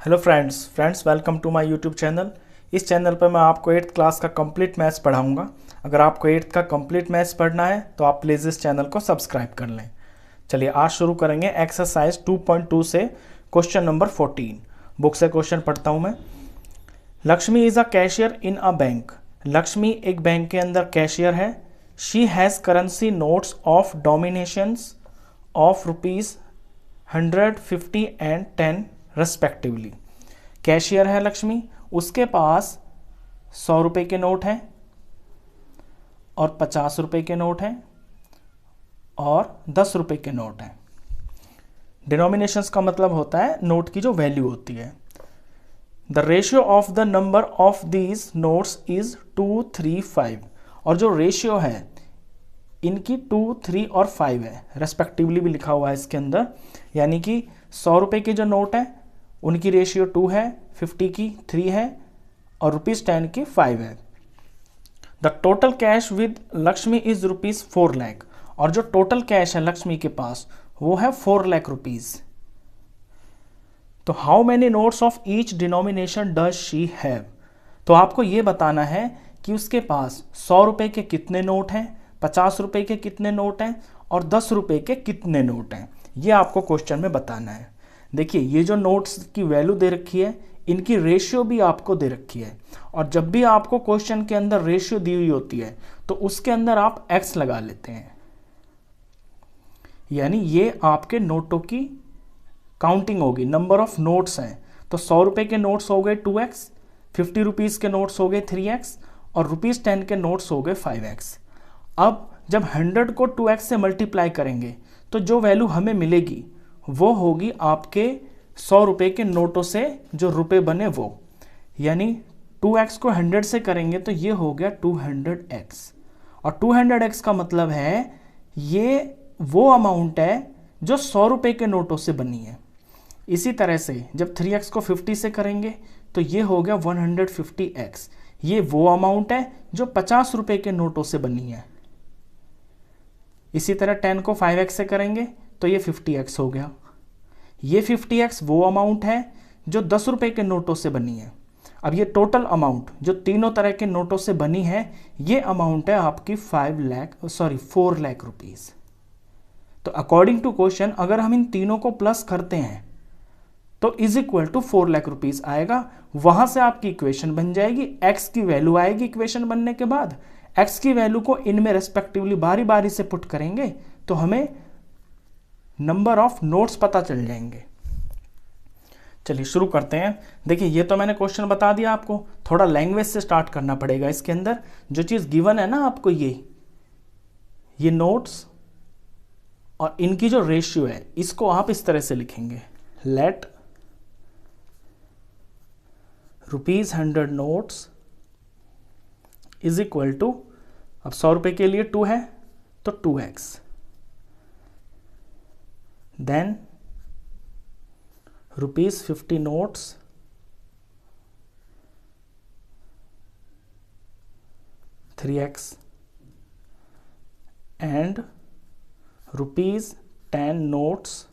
Hello friends welcome to my YouTube channel. इस channel पर मैं आपको 8th क्लास का कंप्लीट मैथ्स पढ़ाऊंगा। अगर आपको 8th का कंप्लीट मैथ्स पढ़ना है तो आप प्लीज़ इस चैनल को सब्सक्राइब कर लें। चलिए आज शुरू करेंगे एक्सरसाइज 2.2 से क्वेश्चन नंबर 14। बुक से क्वेश्चन पढ़ता हूँ मैं। Lakshmi is a cashier in a bank. Lakshmi एक बैंक के अंदर कैशियर है। She has currency notes of dominations of ₹100, ₹50 and ₹10 respectively. Cashier है लक्ष्मी, उसके पास 100 रुपए के नोट हैं और 50 रुपए के नोट हैं और 10 रुपए के नोट हैं। डिनोमिनेशंस का मतलब होता है नोट की जो वैल्यू होती है। The ratio of the number of these notes is 2, 3, 5। और जो रेशियो है इनकी 2, 3 और 5 है, रेस्पेक्टिवली भी लिखा हुआ है इसके अंदर। यानी कि 100 रुपए के जो नोट है उनकी रेशियो 2 है, 50 की 3 है और ₹10 की 5 है। The total cash with Lakshmi is ₹4 lakh. और जो टोटल कैश है लक्ष्मी के पास वो है 4 लाख रुपीज। तो how many notes of each denomination does she have. तो आपको ये बताना है कि उसके पास 100 रुपए के कितने नोट हैं, 50 रुपए के कितने नोट हैं और 10 रुपए के कितने नोट हैं। ये आपको क्वेश्चन में बताना है। देखिए ये जो नोट्स की वैल्यू दे रखी है इनकी रेशियो भी आपको दे रखी है। और जब भी आपको क्वेश्चन के अंदर रेशियो दी हुई होती है तो उसके अंदर आप एक्स लगा लेते हैं। यानी ये आपके नोटों की काउंटिंग होगी, नंबर ऑफ नोट्स हैं। तो 100 रुपए के नोट्स हो गए 2x, 50 रुपीज़ के नोट्स हो गए 3x और ₹10 के नोट्स हो गए 5x। अब जब 100 को 2x से मल्टीप्लाई करेंगे तो जो वैल्यू हमें मिलेगी वो होगी आपके 100 रुपए के नोटों से जो रुपए बने वो। यानी 2x को 100 से करेंगे तो ये हो गया 200x। और 200x का मतलब है ये वो अमाउंट है जो 100 रुपए के नोटों से बनी है। इसी तरह से जब 3x को 50 से करेंगे तो ये हो गया 150x। ये वो अमाउंट है जो 50 रुपए के नोटों से बनी है। इसी तरह 10 को 5x से करेंगे तो ये 50x हो गया। ये 50x वो अमाउंट है जो 10 रुपए के नोटों से बनी है। अब ये टोटल अमाउंट जो तीनों तरह के नोटों से बनी है ये अमाउंट है आपकी 4 लाख रुपीज। तो अकॉर्डिंग टू क्वेश्चन अगर हम इन तीनों को प्लस करते हैं तो is equal to 4 lakh rupees आएगा। वहां से आपकी इक्वेशन बन जाएगी, एक्स की वैल्यू आएगी। इक्वेशन बनने के बाद एक्स की वैल्यू को इनमें रेस्पेक्टिवली बारी बारी से पुट करेंगे तो हमें नंबर ऑफ नोट्स पता चल जाएंगे। चलिए शुरू करते हैं। देखिए ये तो मैंने क्वेश्चन बता दिया आपको, थोड़ा लैंग्वेज से स्टार्ट करना पड़ेगा। इसके अंदर जो चीज़ गिवन है ना आपको ये नोट्स और इनकी जो रेशियो है इसको आप इस तरह से लिखेंगे। Let ₹100 notes is equal to, अब 100 रुपए के लिए 2 है तो 2x, then ₹50 notes (3x) and ₹10 notes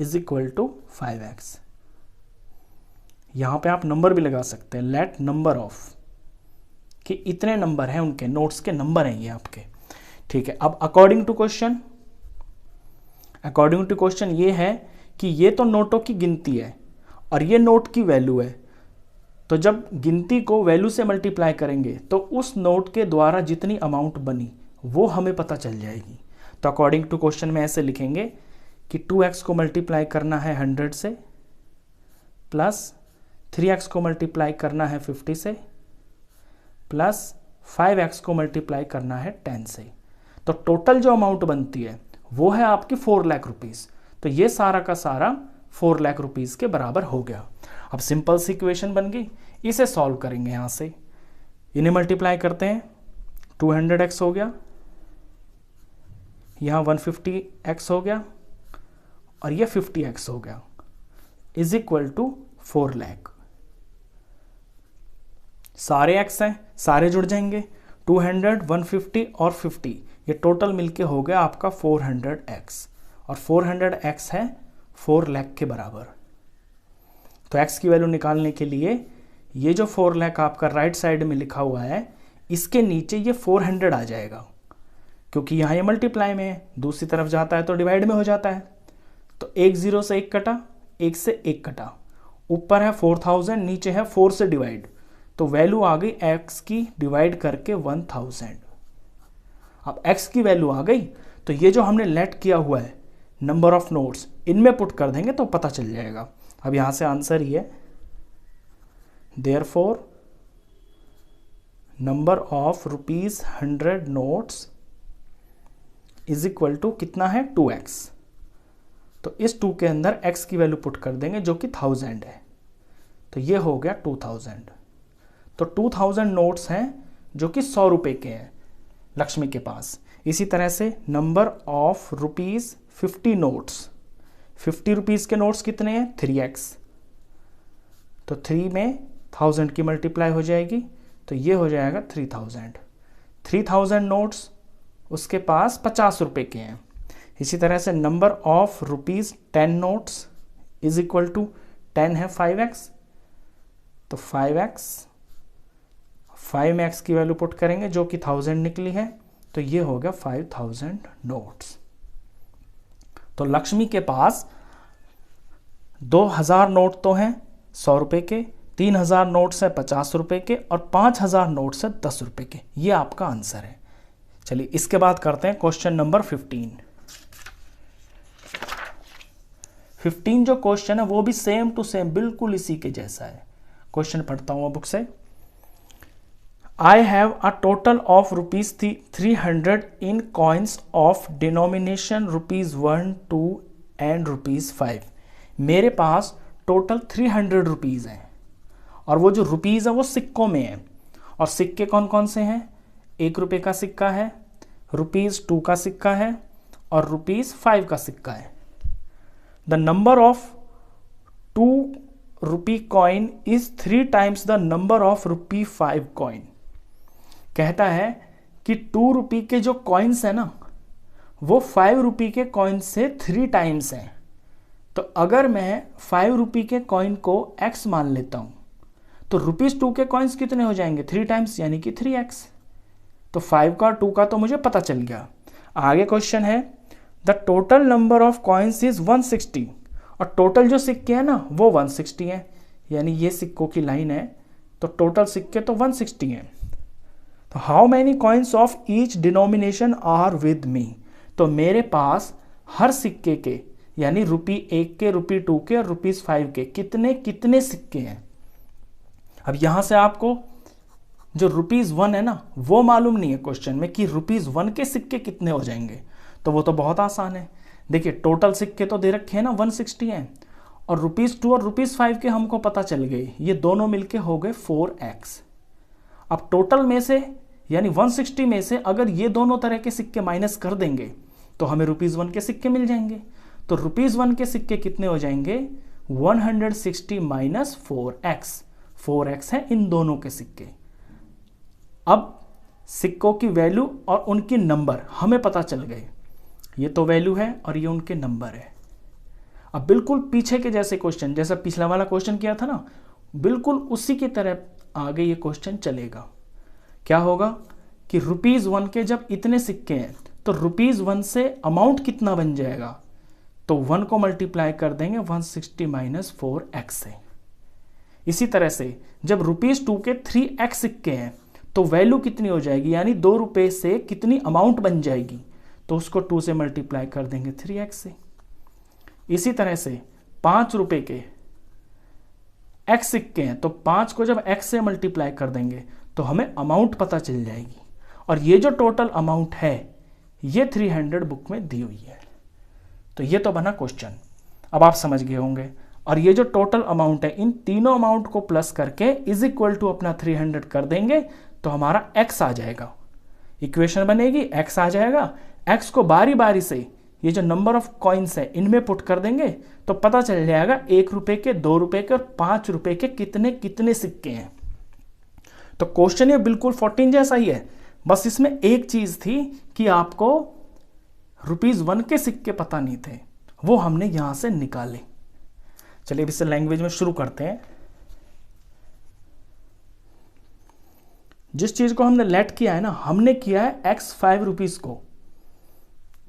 is equal to 5x। यहां पे आप नंबर भी लगा सकते हैं, लेट नंबर ऑफ, कि इतने नंबर हैं उनके नोट्स के नंबर हैं ये आपके। ठीक है, अब अकॉर्डिंग टू क्वेश्चन ये है कि ये तो नोटों की गिनती है और ये नोट की वैल्यू है। तो जब गिनती को वैल्यू से मल्टीप्लाई करेंगे तो उस नोट के द्वारा जितनी अमाउंट बनी वो हमें पता चल जाएगी। तो अकॉर्डिंग टू क्वेश्चन में ऐसे लिखेंगे कि 2x को मल्टीप्लाई करना है 100 से, प्लस 3x को मल्टीप्लाई करना है 50 से, प्लस 5x को मल्टीप्लाई करना है 10 से। तो टोटल जो अमाउंट बनती है वो है आपकी 4 लाख रुपीज। तो ये सारा का सारा 4 लाख रुपीज के बराबर हो गया। अब सिंपल सी इक्वेशन बन गई, इसे सॉल्व करेंगे। यहां से इन्हें मल्टीप्लाई करते हैं, 200x हो गया, यहां 150x हो गया और ये 50x हो गया, इज इक्वल टू 4 लाख। सारे x हैं, सारे जुड़ जाएंगे, 200, 150 और 50, ये टोटल मिलके हो गया आपका 400x। और 400x है 4 लाख के बराबर। तो x की वैल्यू निकालने के लिए ये जो 4 लाख आपका राइट साइड में लिखा हुआ है, इसके नीचे ये 400 आ जाएगा, क्योंकि यहाँ ये मल्टीप्लाई में है, दूसरी तरफ जाता है तो डिवाइड में हो जाता है। तो 1 0 से 1 कटा, 1 से 1 कटा, ऊपर है 4000, नीचे है 4 से डिवाइड, तो वैल्यू आ गई x की डिवाइड करके 1000। अब x की वैल्यू आ गई, तो ये जो हमने लेट किया हुआ है नंबर ऑफ नोट्स, इनमें पुट कर देंगे तो पता चल जाएगा। अब यहाँ से आंसर ही है, therefore number of ₹100 notes is equal to कितना है 2x। तो इस 2 के अंदर x की वैल्यू पुट कर देंगे जो कि 1000 है, तो ये हो गया 2000। तो 2000 नोट्स हैं जो कि 100 रुपए के हैं लक्ष्मी के पास। इसी तरह से नंबर ऑफ ₹50 नोट्स, 50 रुपीज़ के नोट्स कितने हैं 3x, तो 3 में 1000 की मल्टीप्लाई हो जाएगी, तो ये हो जाएगा 3000। 3000 नोट्स उसके पास 50 रुपए के हैं। इसी तरह से number of ₹10 notes is equal to 10 है 5x, तो 5x, 5 में x की वैल्यू पुट करेंगे जो कि 1000 निकली है, तो ये हो गया 5000 नोट्स। तो लक्ष्मी के पास 2000 नोट तो हैं 100 रुपए के, 3000 नोट्स है 50 रुपए के, और 5000 नोट्स है 10 रुपए के। ये आपका आंसर है। चलिए इसके बाद करते हैं क्वेश्चन नंबर 15। 15 जो क्वेश्चन है वो भी सेम टू सेम बिल्कुल इसी के जैसा है। क्वेश्चन पढ़ता हूं बुक से। I have a total of ₹300 in coins of denomination ₹1, 2 and ₹5। मेरे पास टोटल 300 रुपीज़ हैं, और वो जो रुपीज़ है वो सिक्कों में है। और सिक्के कौन कौन से हैं, 1 रुपये का सिक्का है, ₹2 का सिक्का है, और ₹5 का सिक्का है। The number of 2 rupee coin is 3 times the number of ₹5 coin. कहता है कि 2 रुपये के जो कॉइन्स है ना, वो 5 रुपये के कॉइन से 3 टाइम्स हैं। तो अगर मैं 5 रुपये के कॉइन को x मान लेता हूं, तो ₹2 के कॉइन्स कितने हो जाएंगे 3 टाइम्स, यानी कि 3x। तो 5 का 2 का तो मुझे पता चल गया। आगे क्वेश्चन है, the total number of coins is 160, और टोटल जो सिक्के हैं ना वो 160 हैं, यानी ये सिक्कों की लाइन है, तो टोटल सिक्के तो 160 हैं। तो how many coins of each denomination are with me. तो मेरे पास हर सिक्के के, यानी ₹1 के, ₹2 के और ₹5 के कितने कितने सिक्के हैं। अब यहां से आपको जो ₹1 है ना वो मालूम नहीं है क्वेश्चन में कि ₹1 के सिक्के कितने हो जाएंगे। तो वो तो बहुत आसान है। देखिए टोटल सिक्के तो दे रखे हैं ना 160 हैं, और ₹2 और ₹5 के हमको पता चल गए, ये दोनों मिलके हो गए 4x। अब टोटल में से यानी 160 में से अगर ये दोनों तरह के सिक्के माइनस कर देंगे तो हमें ₹1 के सिक्के मिल जाएंगे। तो ₹1 के सिक्के कितने हो जाएंगे 160 माइनस 4x। 4x है इन दोनों के सिक्के। अब सिक्कों की वैल्यू और उनकी नंबर हमें पता चल गए, ये तो वैल्यू है और ये उनके नंबर है। अब बिल्कुल पीछे के जैसे क्वेश्चन, जैसा पिछला वाला क्वेश्चन किया था ना, बिल्कुल उसी की तरह आगे ये क्वेश्चन चलेगा। क्या होगा कि ₹1 के जब इतने सिक्के हैं तो ₹1 से अमाउंट कितना बन जाएगा, तो 1 को मल्टीप्लाई कर देंगे 160 माइनस 4x से। इसी तरह से जब ₹2 के 3x सिक्के हैं तो वैल्यू कितनी हो जाएगी, यानी 2 रुपये से कितनी अमाउंट बन जाएगी, तो उसको 2 से मल्टीप्लाई कर देंगे 3x से। इसी तरह से 5 रुपये के x सिक्के हैं तो 5 को जब x से मल्टीप्लाई कर देंगे तो हमें अमाउंट पता चल जाएगी। और ये जो टोटल अमाउंट है ये 300 बुक में दी हुई है। तो ये तो बना क्वेश्चन, अब आप समझ गए होंगे। और ये जो टोटल अमाउंट है इन तीनों अमाउंट को प्लस करके इज इक्वल टू अपना 300 कर देंगे तो हमारा x आ जाएगा। इक्वेशन बनेगी, x आ जाएगा। x को बारी बारी से ये जो नंबर ऑफ कॉइन्स है इनमें पुट कर देंगे तो पता चल जाएगा 1 रुपए के, 2 रुपए के और 5 रुपए के कितने कितने सिक्के हैं। तो क्वेश्चन ये बिल्कुल 14 जैसा ही है, बस इसमें एक चीज थी कि आपको ₹1 के सिक्के पता नहीं थे, वो हमने यहां से निकाले। चलिए अब इसे लैंग्वेज में शुरू करते हैं। जिस चीज को हमने लेट किया है ना, हमने किया है x 5 रुपीज को,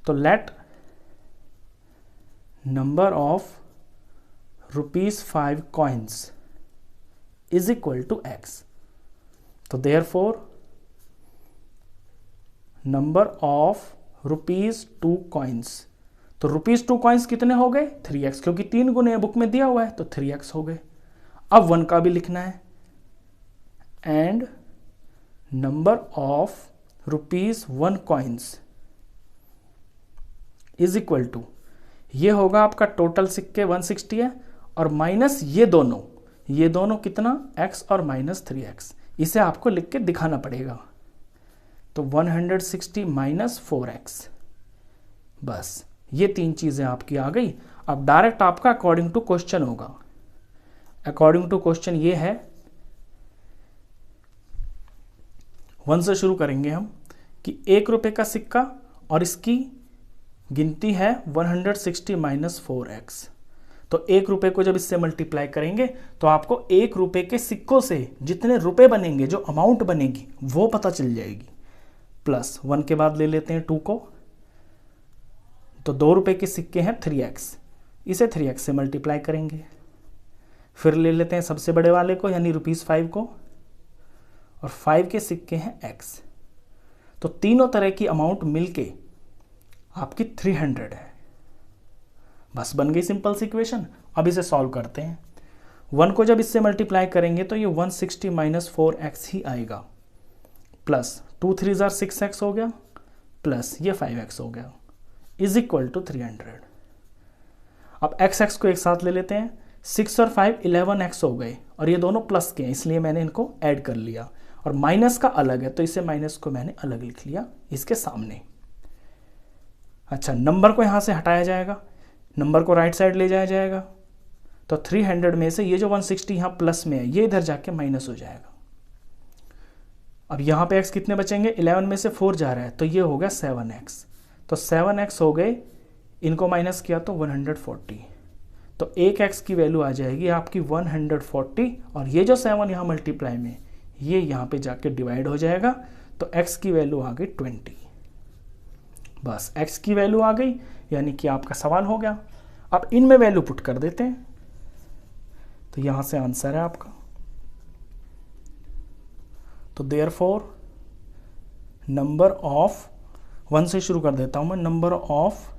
तो let number of ₹5 coins is equal to x। तो देयरफॉर नंबर ऑफ ₹2 कॉइन्स, तो ₹2 कॉइन्स कितने हो गए 3x, क्योंकि 3 गुने बुक में दिया हुआ है तो 3x हो गए। अब 1 का भी लिखना है, and number of ₹1 coins is equal to, ये होगा आपका टोटल सिक्के 160 है, और माइनस ये दोनों कितना x और माइनस 3x, इसे आपको लिख के दिखाना पड़ेगा। तो 160 माइनस 4x, बस ये 3 चीजें आपकी आ गई। अब डायरेक्ट आपका अकॉर्डिंग टू क्वेश्चन होगा। अकॉर्डिंग टू क्वेश्चन ये है, 1 से शुरू करेंगे हम, कि ₹1 का सिक्का और इसकी गिनती है 160 माइनस 4x। तो ₹1 को जब इससे मल्टीप्लाई करेंगे तो आपको ₹1 के सिक्कों से जितने रुपए बनेंगे, जो अमाउंट बनेगी वो पता चल जाएगी। प्लस 1 के बाद ले लेते हैं 2 को, तो ₹2 के सिक्के हैं 3x, इसे 3x से मल्टीप्लाई करेंगे। फिर ले लेते हैं सबसे बड़े वाले को, यानी ₹5 को, और 5 के सिक्के हैं x। तो तीनों तरह की अमाउंट मिलके आपकी 300 है। बस बन गई सिंपल सी इक्वेशन। अब इसे सॉल्व करते हैं। 1 को जब इससे मल्टीप्लाई करेंगे तो ये 160 माइनस 4x ही आएगा, प्लस 2 3 6x हो गया, प्लस ये 5x हो गया, इज इक्वल टू 300। अब x को एक साथ ले लेते हैं, 6 और 5 11x हो गए, और ये दोनों प्लस के हैं इसलिए मैंने इनको ऐड कर लिया, और माइनस का अलग है तो इसे माइनस को मैंने अलग लिख लिया इसके सामने। अच्छा, नंबर को यहां से हटाया जाएगा, नंबर को राइट साइड ले जाया जाएगा, तो 300 में से ये जो 160 यहां प्लस में है ये इधर जाके माइनस हो जाएगा। अब यहां पे x कितने बचेंगे, 11 में से 4 जा रहा है तो ये हो गया 7x, तो 7x हो गए, इनको माइनस किया तो 140, तो एक x की वैल्यू आ जाएगी आपकी 140, और ये जो 7 यहाँ मल्टीप्लाई में ये यहाँ पे जाके डिवाइड हो जाएगा, तो x की वैल्यू आ गई 20। बस x की वैल्यू आ गई, यानी कि आपका सवाल हो गया। अब इनमें वैल्यू पुट कर देते हैं, तो यहां से आंसर है आपका। तो देयरफॉर नंबर ऑफ, 1 से शुरू कर देता हूं मैं, नंबर ऑफ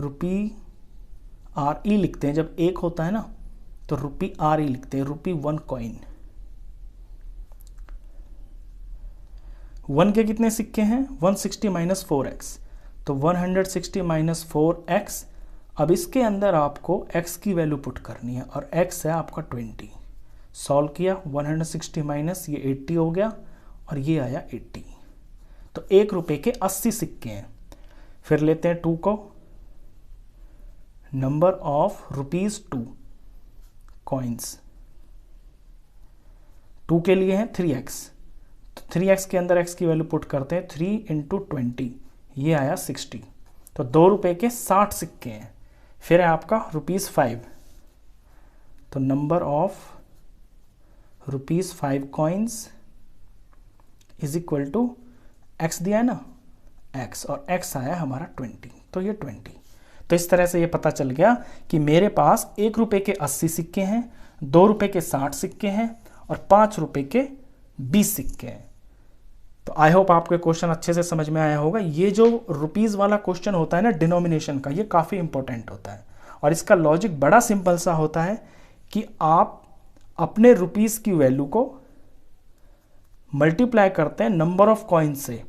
₹RE लिखते हैं, जब 1 होता है ना तो ₹RE लिखते हैं, ₹1 कॉइन। 1 के कितने सिक्के हैं, 160 माइनस 4x, तो 160 माइनस 4x। अब इसके अंदर आपको x की वैल्यू पुट करनी है, और x है आपका 20। सॉल्व किया, 160 माइनस ये 80 हो गया, और ये आया 80। तो ₹1 के 80 सिक्के हैं। फिर लेते हैं 2 को, नंबर ऑफ ₹2 कॉइन्स, 2 के लिए है 3x, तो 3x के अंदर x की वैल्यू पुट करते हैं, 3 × 20, ये आया 60। तो ₹2 के 60 सिक्के हैं। फिर है आपका ₹5, तो number of ₹5 coins is equal to x दिया है ना, x, और x आया हमारा 20, तो ये 20। तो इस तरह से ये पता चल गया कि मेरे पास ₹1 के 80 सिक्के हैं, ₹2 के 60 सिक्के हैं, और ₹5 के 20 सिक्के हैं। तो आई होप आपको क्वेश्चन अच्छे से समझ में आया होगा। ये जो रुपीज़ वाला क्वेश्चन होता है ना डिनोमिनेशन का, ये काफ़ी इंपॉर्टेंट होता है, और इसका लॉजिक बड़ा सिंपल सा होता है कि आप अपने रुपीज़ की वैल्यू को मल्टीप्लाई करते हैं नंबर ऑफ कॉइन्स से,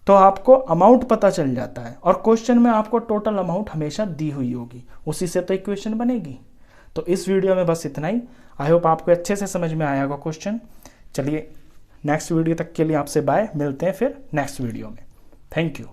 तो आपको अमाउंट पता चल जाता है, और क्वेश्चन में आपको टोटल अमाउंट हमेशा दी हुई होगी, उसी से तो इक्वेशन बनेगी। तो इस वीडियो में बस इतना ही। आई होप आपको अच्छे से समझ में आया होगा क्वेश्चन। चलिए नेक्स्ट वीडियो तक के लिए आपसे बाय, मिलते हैं फिर नेक्स्ट वीडियो में। Thank you.